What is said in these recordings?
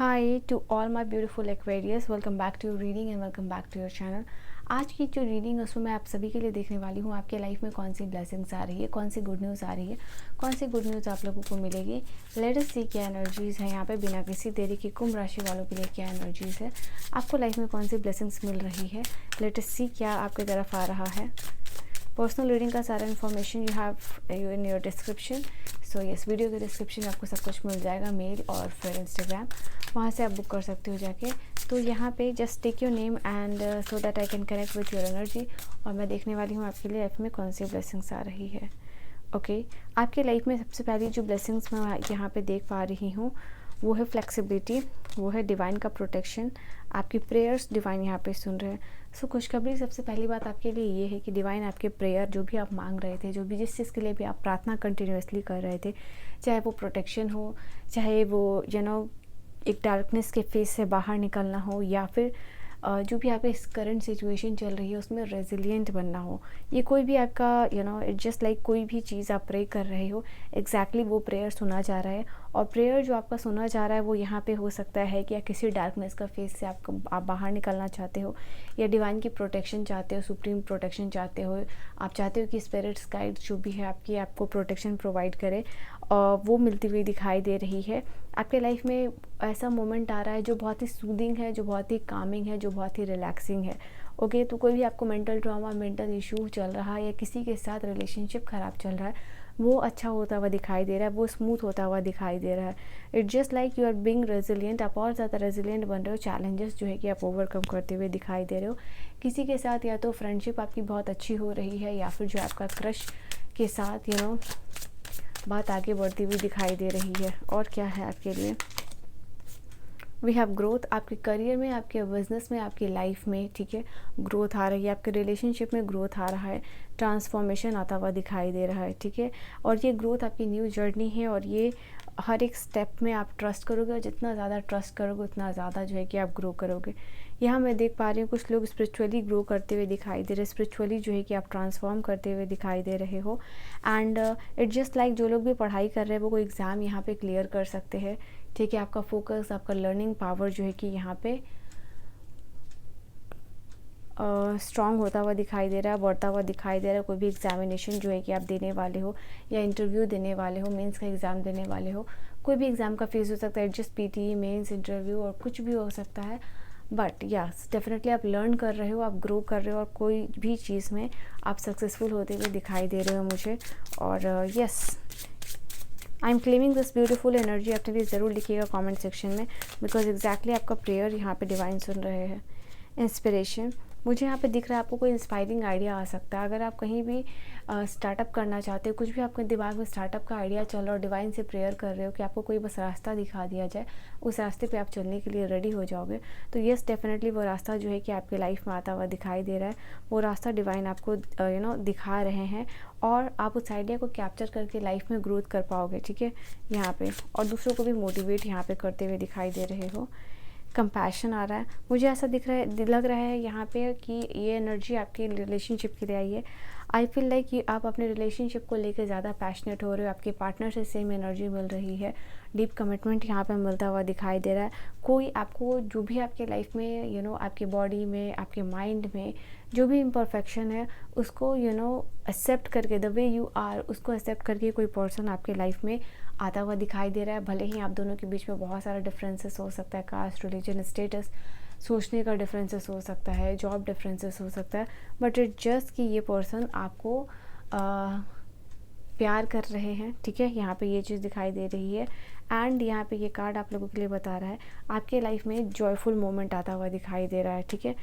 Hi to all my beautiful Aquarius, welcome back to your reading and welcome back to your channel. आज की जो reading है उसमें मैं आप सभी के लिए देखने वाली हूँ आपके लाइफ में कौन सी ब्लेसिंग्स आ रही है, कौन सी गुड न्यूज़ आ रही है, कौन सी गुड न्यूज़ आप लोगों को मिलेगी। लेट अस सी क्या एनर्जीज़ है यहाँ पे बिना किसी देरी के कुंभ राशि वालों के लिए क्या एनर्जीज़ है, आपको लाइफ में कौन सी ब्लेसिंग्स मिल रही है। लेट अस सी क्या आपकी तरफ आ रहा है। पर्सनल रीडिंग का सारा information you have you in your description. So yes, video के डिस्क्रिप्शन में आपको सब कुछ मिल जाएगा, मेल और फिर इंस्टाग्राम, वहाँ से आप बुक कर सकते हो जाके। तो यहाँ पे just take your name and so that I can connect with your energy. और मैं देखने वाली हूँ आपके लिए लाइफ में कौन सी ब्लेसिंग्स आ रही है। ओके, आपके लाइफ में सबसे पहली जो ब्लेसिंग्स मैं यहाँ पे देख पा रही हूँ वो है फ्लेक्सिबिलिटी, वो है डिवाइन का प्रोटेक्शन। आपकी प्रेयर्स डिवाइन यहाँ पे सुन रहे हैं। सो खुशखबरी सबसे पहली बात आपके लिए ये है कि डिवाइन आपके प्रेयर जो भी आप मांग रहे थे, जो भी जिस चीज़ के लिए भी आप प्रार्थना कंटिन्यूसली कर रहे थे, चाहे वो प्रोटेक्शन हो, चाहे वो एक डार्कनेस के फेस से बाहर निकलना हो, या फिर जो भी आपकी करंट सिचुएशन चल रही है उसमें रेजिलिएंट बनना हो, ये कोई भी आपका इट्स जस्ट लाइक कोई भी चीज़ आप प्रे कर रहे हो, एग्जैक्टली वो प्रेयर सुना जा रहा है। और प्रेयर जो आपका सुना जा रहा है वो यहाँ पे हो सकता है कि या किसी डार्कनेस का फेस से आप बाहर निकलना चाहते हो, या डिवाइन की प्रोटेक्शन चाहते हो, सुप्रीम प्रोटेक्शन चाहते हो। आप चाहते हो कि स्पिरिट्स गाइड्स जो भी है आपकी आपको प्रोटेक्शन प्रोवाइड करे, और वो मिलती हुई दिखाई दे रही है। आपके लाइफ में ऐसा मोमेंट आ रहा है जो बहुत ही सूदिंग है, जो बहुत ही कामिंग है, जो बहुत ही रिलैक्सिंग है। ओके, तो कोई भी आपको मेंटल ट्रॉमा, मेंटल इशू चल रहा है, या किसी के साथ रिलेशनशिप ख़राब चल रहा है, वो अच्छा होता हुआ दिखाई दे रहा है, वो स्मूथ होता हुआ दिखाई दे रहा है। It's just like you are being resilient, आप और ज़्यादा रेजिलिएंट बन रहे हो। चैलेंजेस जो है कि आप ओवरकम करते हुए दिखाई दे रहे हो। किसी के साथ या तो फ्रेंडशिप आपकी बहुत अच्छी हो रही है, या फिर जो आपका क्रश के साथ बात आगे बढ़ती हुई दिखाई दे रही है। और क्या है आपके लिए, वी हैव ग्रोथ। आपके करियर में, आपके बिजनेस में, आपकी लाइफ में, ठीक है, ग्रोथ आ रही है। आपके रिलेशनशिप में ग्रोथ आ रहा है, ट्रांसफॉर्मेशन आता हुआ दिखाई दे रहा है, ठीक है। और ये ग्रोथ आपकी न्यू जर्नी है, और ये हर एक स्टेप में आप ट्रस्ट करोगे, और जितना ज़्यादा ट्रस्ट करोगे उतना ज़्यादा जो है कि आप ग्रो करोगे। यहाँ मैं देख पा रही हूँ कुछ लोग स्पिरिचुअली ग्रो करते हुए दिखाई दे रहे हैं, स्पिरिचुअली जो है कि आप ट्रांसफॉर्म करते हुए दिखाई दे रहे हो। एंड इट्स जस्ट लाइक जो लोग भी पढ़ाई कर रहे हैं वो कोई एग्ज़ाम यहाँ पे क्लियर कर सकते हैं, ठीक है। आपका फोकस, आपका लर्निंग पावर जो है कि यहाँ पे स्ट्रॉन्ग होता हुआ दिखाई दे रहा है, बढ़ता हुआ दिखाई दे रहा है। कोई भी एग्जामिनेशन जो है कि आप देने वाले हो, या इंटरव्यू देने वाले हो, मेंस का एग्ज़ाम देने वाले हो, कोई भी एग्ज़ाम का फेस हो सकता है, जस्ट पीटी, मेंस, इंटरव्यू और कुछ भी हो सकता है। बट यस, डेफिनेटली आप लर्न कर रहे हो, आप ग्रो कर रहे हो, और कोई भी चीज़ में आप सक्सेसफुल होते हुए दिखाई दे रहे हो मुझे। और yes, I am claiming this beautiful energy. अपने लिए ज़रूर लिखिएगा कमेंट सेक्शन में, बिकॉज एग्जैक्टली आपका प्रेयर यहाँ पे डिवाइन सुन रहे हैं। इंस्पिरेशन मुझे यहाँ पे दिख रहा है, आपको कोई इंस्पायरिंग आइडिया आ सकता है। अगर आप कहीं भी स्टार्टअप करना चाहते हो, कुछ भी आपके दिमाग में स्टार्टअप का आइडिया चल रहा हो, डिवाइन से प्रेयर कर रहे हो कि आपको कोई बस रास्ता दिखा दिया जाए, उस रास्ते पे आप चलने के लिए रेडी हो जाओगे, तो येस, डेफिनेटली वो रास्ता जो है कि आपके लाइफ में आता हुआ दिखाई दे रहा है। वो रास्ता डिवाइन आपको दिखा रहे हैं, और आप उस आइडिया को कैप्चर करके लाइफ में ग्रोथ कर पाओगे, ठीक है यहाँ पे। और दूसरों को भी मोटिवेट यहाँ पे करते हुए दिखाई दे रहे हो। कंपैशन आ रहा है, मुझे ऐसा दिख रहा है, लग रहा है यहाँ पे कि ये एनर्जी आपकी रिलेशनशिप के लिए आई है। आई फील लाइक कि आप अपने रिलेशनशिप को लेकर ज़्यादा पैशनेट हो रहे हो, आपके पार्टनर से सेम एनर्जी मिल रही है, डीप कमिटमेंट यहाँ पे मिलता हुआ दिखाई दे रहा है। कोई आपको जो भी आपके लाइफ में आपके बॉडी में, आपके माइंड में जो भी इम्परफेक्शन है उसको एक्सेप्ट करके, द वे यू आर, उसको एक्सेप्ट करके कोई पर्सन आपके लाइफ में आता हुआ दिखाई दे रहा है। भले ही आप दोनों के बीच में बहुत सारा डिफरेंसेस हो सकता है, कास्ट, रिलीजन, स्टेटस, सोचने का डिफरेंसेस हो सकता है, जॉब डिफरेंसेस हो सकता है, बट इट जस्ट कि ये पर्सन आपको प्यार कर रहे हैं, ठीक है। यहाँ पे ये चीज़ दिखाई दे रही है। एंड यहाँ पे ये कार्ड आप लोगों के लिए बता रहा है आपके लाइफ में जॉयफुल मोमेंट आता हुआ दिखाई दे रहा है, ठीक है।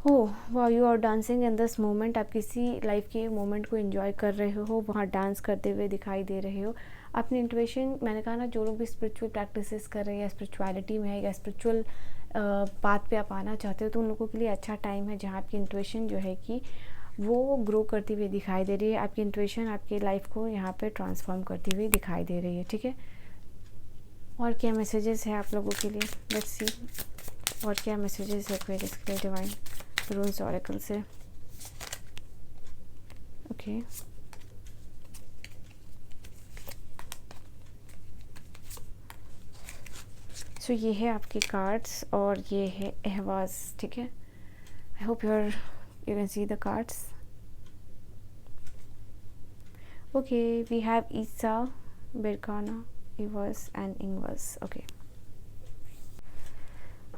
हो वाह, you are dancing in this moment. आप किसी लाइफ के मोमेंट को एंजॉय कर रहे हो, वहाँ डांस करते हुए दिखाई दे रहे हो। अपनी इंट्यूशन, मैंने कहा ना, जो लोग भी स्पिरिचुअल प्रैक्टिसेस कर रहे हैं, या स्पिरिचुअलिटी में है, या स्पिरिचुअल पाथ पे आप आना चाहते हो, तो उन लोगों के लिए अच्छा टाइम है जहाँ आपकी इंट्यूशन जो है कि वो ग्रो करती हुई दिखाई दे रही है। आपकी इंट्यूशन आपकी लाइफ को यहाँ पे ट्रांसफॉर्म करती हुई दिखाई दे रही है, ठीक है। और क्या मैसेजेस है आप लोगों के लिए, लेट्स सी। और क्या मैसेजेस है एक्वेरियस के लिए डिवाइन रून्स ऑरेकल से। ओके, सो ये है आपके कार्ड्स और ये है अहवाज़, ठीक है। I hope you can see the cards. Okay, we have Isa, Berkana, इवर्स एंड इंवर्स।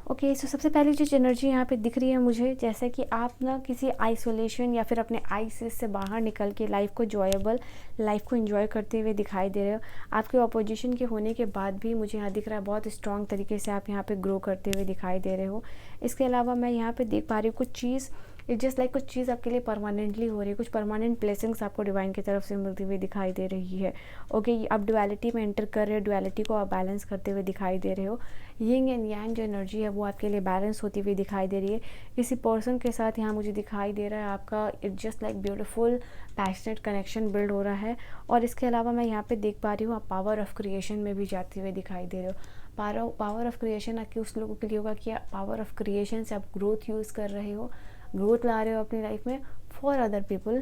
ओके, सो सबसे पहली जो एनर्जी यहाँ पे दिख रही है मुझे, जैसे कि आप ना किसी आइसोलेशन या फिर अपने आइसिस से बाहर निकल के लाइफ को जॉयबल, लाइफ को एंजॉय करते हुए दिखाई दे रहे हो। आपके ऑपोजिशन के होने के बाद भी मुझे यहाँ दिख रहा है बहुत स्ट्रॉन्ग तरीके से आप यहाँ पे ग्रो करते हुए दिखाई दे रहे हो। इसके अलावा मैं यहाँ पे देख पा रही हूँ कुछ चीज़, इट जस्ट लाइक कुछ चीज़ आपके लिए परमानेंटली हो रही है, कुछ परमानेंट ब्लेसिंग्स आपको डिवाइन की तरफ से मिलती हुई दिखाई दे रही है। ओके, आप डुअलिटी में एंटर कर रहे हो, डुअलिटी को आप बैलेंस करते हुए दिखाई दे रहे हो। यिंग एंड यांग जो एनर्जी है वो आपके लिए बैलेंस होती हुई दिखाई दे रही है। किसी पर्सन के साथ यहाँ मुझे दिखाई दे रहा है आपका it just like beautiful passionate connection build हो रहा है। और इसके अलावा मैं यहाँ पे देख पा रही हूँ आप पावर ऑफ क्रिएशन में भी जाते हुए दिखाई दे रहे हो। पावर ऑफ क्रिएशन आपके उस लोगों के लिए होगा कि पावर ऑफ क्रिएशन से आप ग्रोथ यूज़ कर रहे हो, ग्रोथ ला रहे हो अपनी लाइफ में फॉर अदर पीपल।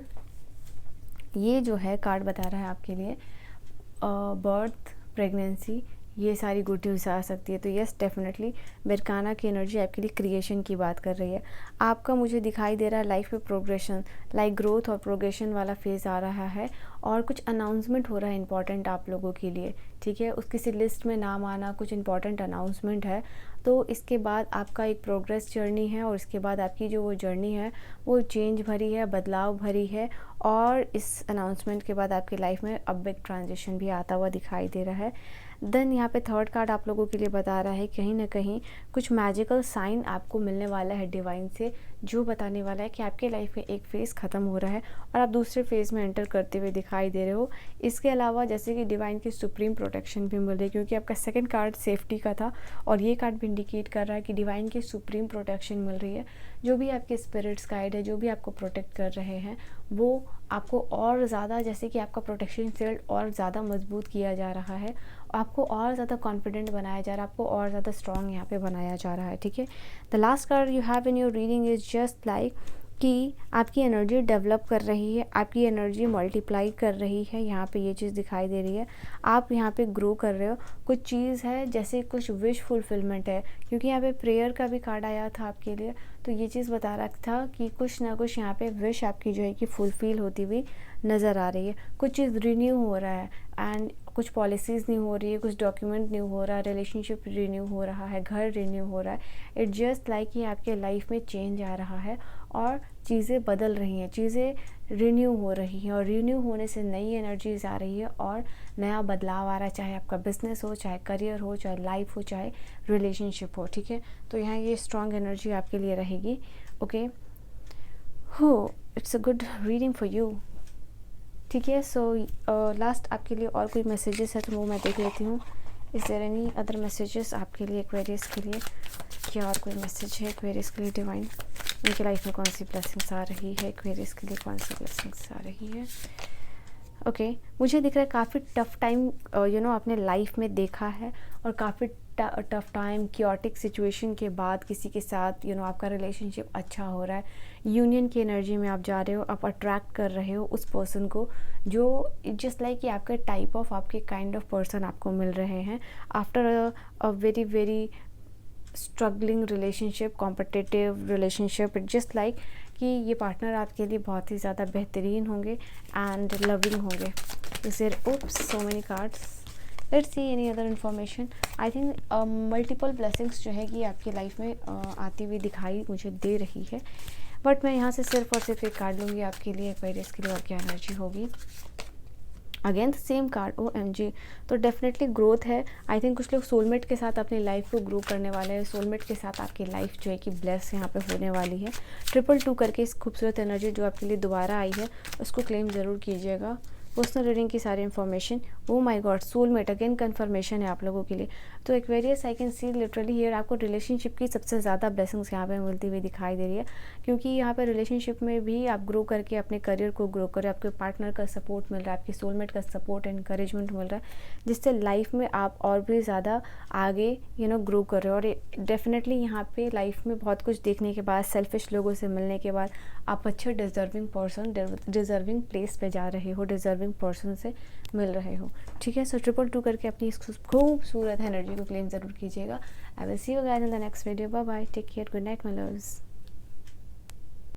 ये जो है कार्ड बता रहा है आपके लिए बर्थ, प्रेगनेंसी, ये सारी गुड न्यूज़ आ सकती है। तो यस, डेफिनेटली बेरकाना की एनर्जी आपके लिए क्रिएशन की बात कर रही है। आपका मुझे दिखाई दे रहा है लाइफ में प्रोग्रेशन, लाइक ग्रोथ और प्रोग्रेशन वाला फेज़ आ रहा है और कुछ अनाउंसमेंट हो रहा है इंपॉर्टेंट आप लोगों के लिए, ठीक है। उस किसी लिस्ट में नाम आना, कुछ इंपॉर्टेंट अनाउंसमेंट है। तो इसके बाद आपका एक प्रोग्रेस जर्नी है और इसके बाद आपकी जो वो जर्नी है वो चेंज भरी है, बदलाव भरी है। और इस अनाउंसमेंट के बाद आपकी लाइफ में अब एक ट्रांजिशन भी आता हुआ दिखाई दे रहा है। देन यहाँ पे थर्ड कार्ड आप लोगों के लिए बता रहा है कहीं ना कहीं कुछ मैजिकल साइन आपको मिलने वाला है डिवाइन से, जो बताने वाला है कि आपके लाइफ में एक फेज़ ख़त्म हो रहा है और आप दूसरे फेज़ में एंटर करते हुए दिखाई दे रहे हो। इसके अलावा जैसे कि डिवाइन की सुप्रीम प्रोटेक्शन भी मिल रही है, क्योंकि आपका सेकंड कार्ड सेफ्टी का था और ये कार्ड भी इंडिकेट कर रहा है कि डिवाइन की सुप्रीम प्रोटेक्शन मिल रही है। जो भी आपके स्पिरिट्स गाइड है, जो भी आपको प्रोटेक्ट कर रहे हैं, वो आपको और ज़्यादा, जैसे कि आपका प्रोटेक्शन फील्ड और ज़्यादा मजबूत किया जा रहा है, आपको और ज़्यादा कॉन्फिडेंट बनाया जा रहा है, आपको और ज़्यादा स्ट्रॉन्ग यहाँ पे बनाया जा रहा है, ठीक है। The last card you have in your reading is just like कि आपकी एनर्जी डेवलप कर रही है, आपकी एनर्जी मल्टीप्लाई कर रही है। यहाँ पे ये चीज़ दिखाई दे रही है, आप यहाँ पे ग्रो कर रहे हो। कुछ चीज़ है जैसे कुछ विश फुलफिलमेंट है, क्योंकि यहाँ पे प्रेयर का भी कार्ड आया था आपके लिए। तो ये चीज़ बता रहा था कि कुछ ना कुछ यहाँ पे विश आपकी जो है कि फुलफिल होती हुई नज़र आ रही है। कुछ चीज़ रिन्यू हो रहा है एंड कुछ पॉलिसीज़ नहीं हो रही है, कुछ डॉक्यूमेंट न्यू हो रहा है, रिलेशनशिप रिन्यू हो रहा है, घर रिन्यू हो रहा है। इट जस्ट लाइक कि आपके लाइफ में चेंज आ रहा है और चीज़ें बदल रही हैं, चीज़ें रिन्यू हो रही हैं और रिन्यू होने से नई एनर्जीज आ रही है और नया बदलाव आ रहा है, चाहे आपका बिजनेस हो, चाहे करियर हो, चाहे लाइफ हो, चाहे रिलेशनशिप हो, ठीक है। तो यहाँ ये स्ट्रॉन्ग एनर्जी आपके लिए रहेगी। ओके, हो it's a good reading for you, ठीक है। सो लास्ट आपके लिए और कोई मैसेजेस है तो वो मैं देख लेती हूँ। Is there any other messages आपके लिए, एक्वेरियस के लिए? क्या और कोई मैसेज है एक्वेरियस के लिए डिवाइन? उनकी लाइफ में कौन सी ब्लेसिंग्स आ रही है? एक्वेरियस के लिए कौन सी ब्लेसिंग्स आ रही है? ओके, मुझे दिख रहा है काफ़ी टफ टाइम आपने लाइफ में देखा है और काफ़ी टफ टाइम क्योटिक सिचुएशन के बाद किसी के साथ आपका रिलेशनशिप अच्छा हो रहा है। यूनियन की एनर्जी में आप जा रहे हो, आप अट्रैक्ट कर रहे हो उस पर्सन को जो जस्ट लाइक कि आपके टाइप ऑफ, आपके काइंड ऑफ पर्सन आपको मिल रहे हैं after a very very struggling relationship, competitive relationship. It just like कि ये पार्टनर आपके लिए बहुत ही ज़्यादा बेहतरीन होंगे एंड लविंग होंगे। Is there oops so many cards? Let's see any other information. I think multiple blessings जो है कि आपकी लाइफ में आती हुई दिखाई मुझे दे रही है, बट मैं यहाँ से सिर्फ और सिर्फ एक कार्ड लूँगी आपके लिए, एक्वेरियस के लिए, और क्या एनर्जी होगी। Again same card, OMG। तो डेफिनेटली ग्रोथ है। आई थिंक कुछ लोग सोलमेट के साथ अपनी लाइफ को ग्रो करने वाले हैं, सोलमेट के साथ आपकी लाइफ जो है कि ब्लेस यहाँ पे होने वाली है। 222 करके इस खूबसूरत एनर्जी जो आपके लिए दोबारा आई है उसको क्लेम ज़रूर कीजिएगा। पर्सनल रीडिंग की सारी information, oh my god, soulmate again confirmation है आप लोगों के लिए। तो Aquarius, I can see literally here आपको रिलेशनशिप की सबसे ज़्यादा ब्लेसिंग्स यहाँ पे मिलती हुई दिखाई दे रही है, क्योंकि यहाँ पे रिलेशनशिप में भी आप ग्रो करके अपने करियर को ग्रो करें, आपके पार्टनर का सपोर्ट मिल रहा है, आपकी सोलमेट का सपोर्ट एनकरेजमेंट मिल रहा है, जिससे लाइफ में आप और भी ज़्यादा आगे ग्रो कर रहे हो। और डेफिनेटली यहाँ पे लाइफ में बहुत कुछ देखने के बाद, सेल्फिश लोगों से मिलने के बाद आप अच्छे डिज़र्विंग पर्सन, डिज़र्विंग प्लेस पे जा रहे हो, डिज़र्विंग पर्सन से मिल रहे हो। ठीक है, सो 222 करके अपनी इस खूबसूरत एनर्जी को क्लेम ज़रूर कीजिएगा। I will see you guys in the next video. Bye bye, take care, good night my loves.